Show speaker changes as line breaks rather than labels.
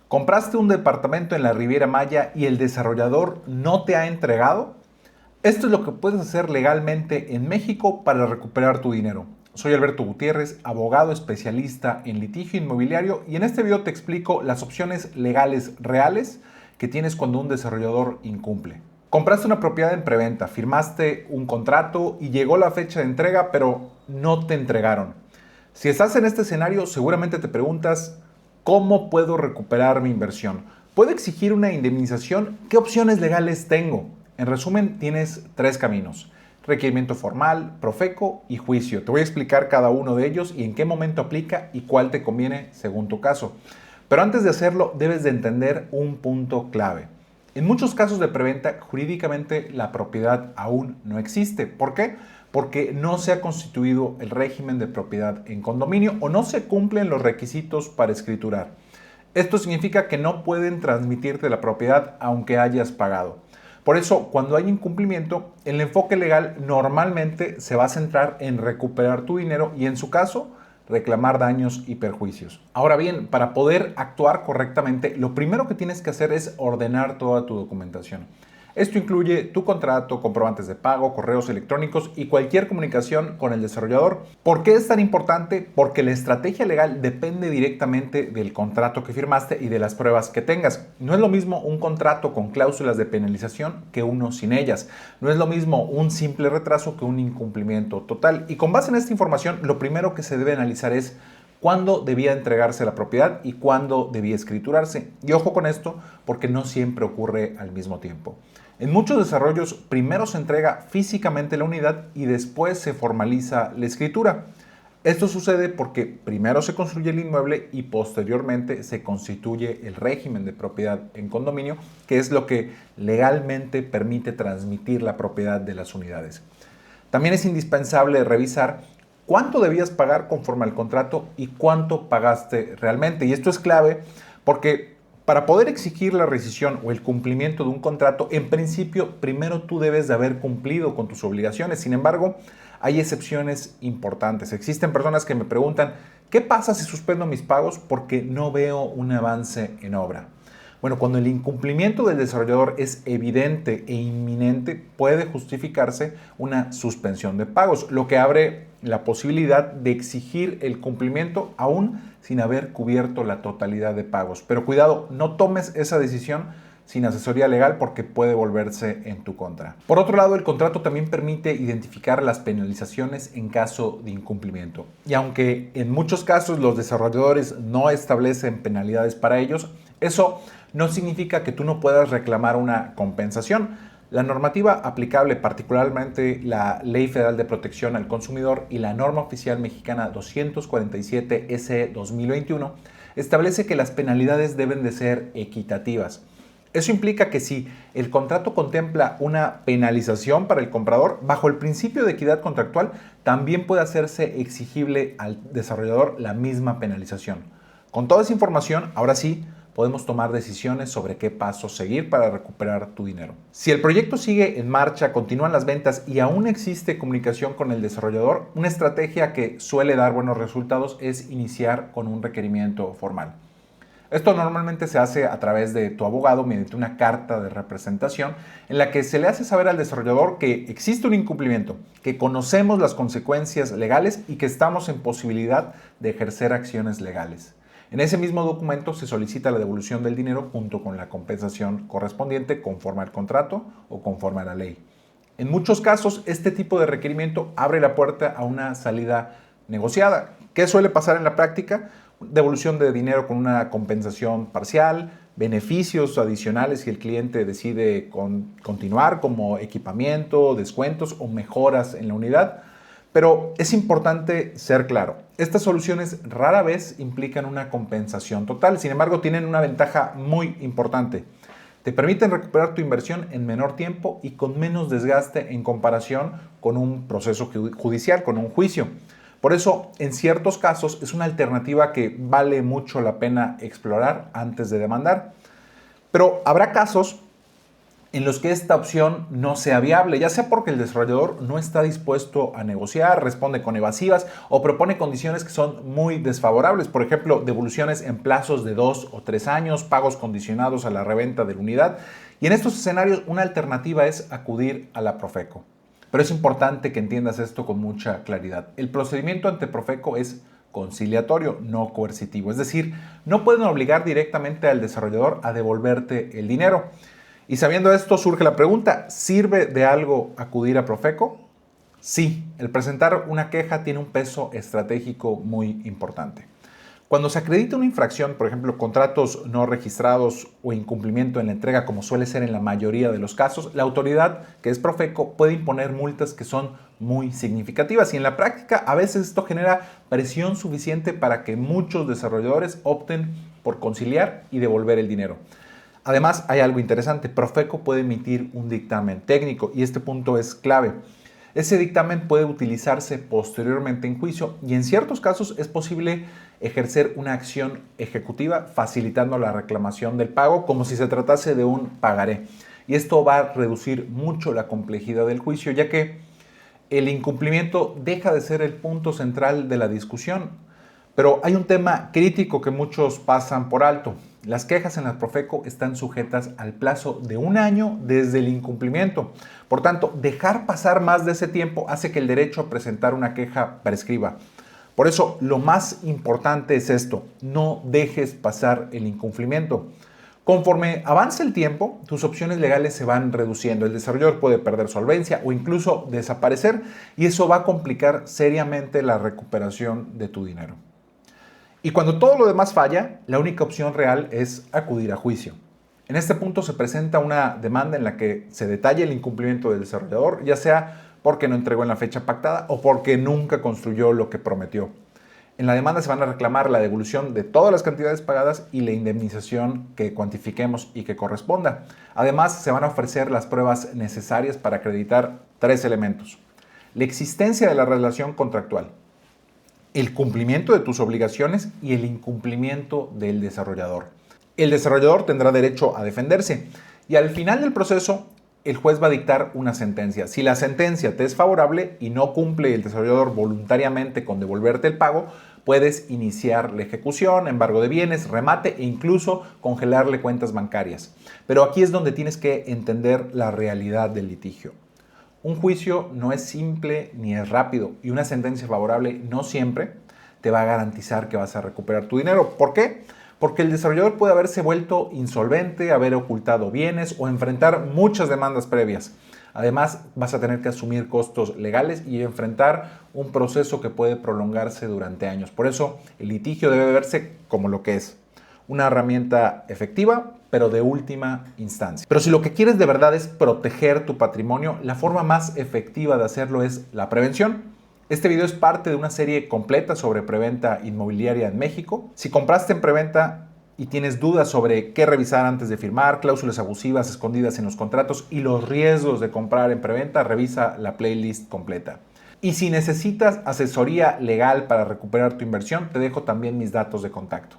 ¿Compraste un departamento en la Riviera Maya y el desarrollador no te ha entregado? Esto es lo que puedes hacer legalmente en México para recuperar tu dinero. Soy Alberto Gutiérrez, abogado especialista en litigio inmobiliario, y en este video te explico las opciones legales reales que tienes cuando un desarrollador incumple. Compraste una propiedad en preventa, firmaste un contrato y llegó la fecha de entrega, pero no te entregaron. Si estás en este escenario, seguramente te preguntas: ¿cómo puedo recuperar mi inversión? ¿Puedo exigir una indemnización? ¿Qué opciones legales tengo? En resumen, tienes tres caminos: requerimiento formal, Profeco y juicio. Te voy a explicar cada uno de ellos y en qué momento aplica y cuál te conviene según tu caso. Pero antes de hacerlo, debes de entender un punto clave. En muchos casos de preventa, jurídicamente la propiedad aún no existe. ¿Por qué? Porque no se ha constituido el régimen de propiedad en condominio o no se cumplen los requisitos para escriturar. Esto significa que no pueden transmitirte la propiedad aunque hayas pagado. Por eso, cuando hay incumplimiento, el enfoque legal normalmente se va a centrar en recuperar tu dinero y, en su caso, reclamar daños y perjuicios. Ahora bien, para poder actuar correctamente, lo primero que tienes que hacer es ordenar toda tu documentación. Esto incluye tu contrato, comprobantes de pago, correos electrónicos y cualquier comunicación con el desarrollador. ¿Por qué es tan importante? Porque la estrategia legal depende directamente del contrato que firmaste y de las pruebas que tengas. No es lo mismo un contrato con cláusulas de penalización que uno sin ellas. No es lo mismo un simple retraso que un incumplimiento total. Y con base en esta información, lo primero que se debe analizar es cuándo debía entregarse la propiedad y cuándo debía escriturarse. Y ojo con esto, porque no siempre ocurre al mismo tiempo. En muchos desarrollos, primero se entrega físicamente la unidad y después se formaliza la escritura. Esto sucede porque primero se construye el inmueble y posteriormente se constituye el régimen de propiedad en condominio, que es lo que legalmente permite transmitir la propiedad de las unidades. También es indispensable revisar cuánto debías pagar conforme al contrato y cuánto pagaste realmente. Y esto es clave porque para poder exigir la rescisión o el cumplimiento de un contrato, en principio, primero tú debes de haber cumplido con tus obligaciones. Sin embargo, hay excepciones importantes. Existen personas que me preguntan: ¿qué pasa si suspendo mis pagos porque no veo un avance en obra? Bueno, cuando el incumplimiento del desarrollador es evidente e inminente, puede justificarse una suspensión de pagos, lo que abre la posibilidad de exigir el cumplimiento aún sin haber cubierto la totalidad de pagos. Pero cuidado, no tomes esa decisión sin asesoría legal porque puede volverse en tu contra. Por otro lado, el contrato también permite identificar las penalizaciones en caso de incumplimiento. Y aunque en muchos casos los desarrolladores no establecen penalidades para ellos, eso no significa que tú no puedas reclamar una compensación. La normativa aplicable, particularmente la Ley Federal de Protección al Consumidor y la norma oficial mexicana 247 SE 2021, establece que las penalidades deben de ser equitativas. Eso implica que si el contrato contempla una penalización para el comprador, bajo el principio de equidad contractual, también puede hacerse exigible al desarrollador la misma penalización. Con toda esa información, ahora sí, podemos tomar decisiones sobre qué pasos seguir para recuperar tu dinero. Si el proyecto sigue en marcha, continúan las ventas y aún existe comunicación con el desarrollador, una estrategia que suele dar buenos resultados es iniciar con un requerimiento formal. Esto normalmente se hace a través de tu abogado mediante una carta de representación en la que se le hace saber al desarrollador que existe un incumplimiento, que conocemos las consecuencias legales y que estamos en posibilidad de ejercer acciones legales. En ese mismo documento se solicita la devolución del dinero junto con la compensación correspondiente conforme al contrato o conforme a la ley. En muchos casos, este tipo de requerimiento abre la puerta a una salida negociada. ¿Qué suele pasar en la práctica? Devolución de dinero con una compensación parcial, beneficios adicionales si el cliente decide continuar, como equipamiento, descuentos o mejoras en la unidad. Pero es importante ser claro, estas soluciones rara vez implican una compensación total, sin embargo tienen una ventaja muy importante. Te permiten recuperar tu inversión en menor tiempo y con menos desgaste en comparación con un proceso judicial, con un juicio. Por eso, en ciertos casos, es una alternativa que vale mucho la pena explorar antes de demandar. Pero habrá casos en los que esta opción no sea viable, ya sea porque el desarrollador no está dispuesto a negociar, responde con evasivas o propone condiciones que son muy desfavorables, por ejemplo, devoluciones en plazos de 2 o 3 años, pagos condicionados a la reventa de la unidad. Y en estos escenarios una alternativa es acudir a la Profeco. Pero es importante que entiendas esto con mucha claridad. El procedimiento ante Profeco es conciliatorio, no coercitivo. Es decir, no pueden obligar directamente al desarrollador a devolverte el dinero. Y sabiendo esto, surge la pregunta, ¿sirve de algo acudir a Profeco? Sí, el presentar una queja tiene un peso estratégico muy importante. Cuando se acredita una infracción, por ejemplo, contratos no registrados o incumplimiento en la entrega, como suele ser en la mayoría de los casos, la autoridad, que es Profeco, puede imponer multas que son muy significativas y en la práctica a veces esto genera presión suficiente para que muchos desarrolladores opten por conciliar y devolver el dinero. Además, hay algo interesante, Profeco puede emitir un dictamen técnico y este punto es clave. Ese dictamen puede utilizarse posteriormente en juicio y en ciertos casos es posible ejercer una acción ejecutiva facilitando la reclamación del pago como si se tratase de un pagaré. Y esto va a reducir mucho la complejidad del juicio, ya que el incumplimiento deja de ser el punto central de la discusión. Pero hay un tema crítico que muchos pasan por alto. Las quejas en la Profeco están sujetas al plazo de 1 año desde el incumplimiento. Por tanto, dejar pasar más de ese tiempo hace que el derecho a presentar una queja prescriba. Por eso, lo más importante es esto, no dejes pasar el incumplimiento. Conforme avance el tiempo, tus opciones legales se van reduciendo. El desarrollador puede perder solvencia o incluso desaparecer y eso va a complicar seriamente la recuperación de tu dinero. Y cuando todo lo demás falla, la única opción real es acudir a juicio. En este punto se presenta una demanda en la que se detalla el incumplimiento del desarrollador, ya sea porque no entregó en la fecha pactada o porque nunca construyó lo que prometió. En la demanda se van a reclamar la devolución de todas las cantidades pagadas y la indemnización que cuantifiquemos y que corresponda. Además, se van a ofrecer las pruebas necesarias para acreditar 3 elementos. La existencia de la relación contractual, el cumplimiento de tus obligaciones y el incumplimiento del desarrollador. El desarrollador tendrá derecho a defenderse y al final del proceso el juez va a dictar una sentencia. Si la sentencia te es favorable y no cumple el desarrollador voluntariamente con devolverte el pago, puedes iniciar la ejecución, embargo de bienes, remate e incluso congelarle cuentas bancarias. Pero aquí es donde tienes que entender la realidad del litigio. Un juicio no es simple ni es rápido y una sentencia favorable no siempre te va a garantizar que vas a recuperar tu dinero. ¿Por qué? Porque el desarrollador puede haberse vuelto insolvente, haber ocultado bienes o enfrentar muchas demandas previas. Además, vas a tener que asumir costos legales y enfrentar un proceso que puede prolongarse durante años. Por eso, el litigio debe verse como lo que es, una herramienta efectiva, pero de última instancia. Pero si lo que quieres de verdad es proteger tu patrimonio, la forma más efectiva de hacerlo es la prevención. Este video es parte de una serie completa sobre preventa inmobiliaria en México. Si compraste en preventa y tienes dudas sobre qué revisar antes de firmar, cláusulas abusivas escondidas en los contratos y los riesgos de comprar en preventa, revisa la playlist completa. Y si necesitas asesoría legal para recuperar tu inversión, te dejo también mis datos de contacto.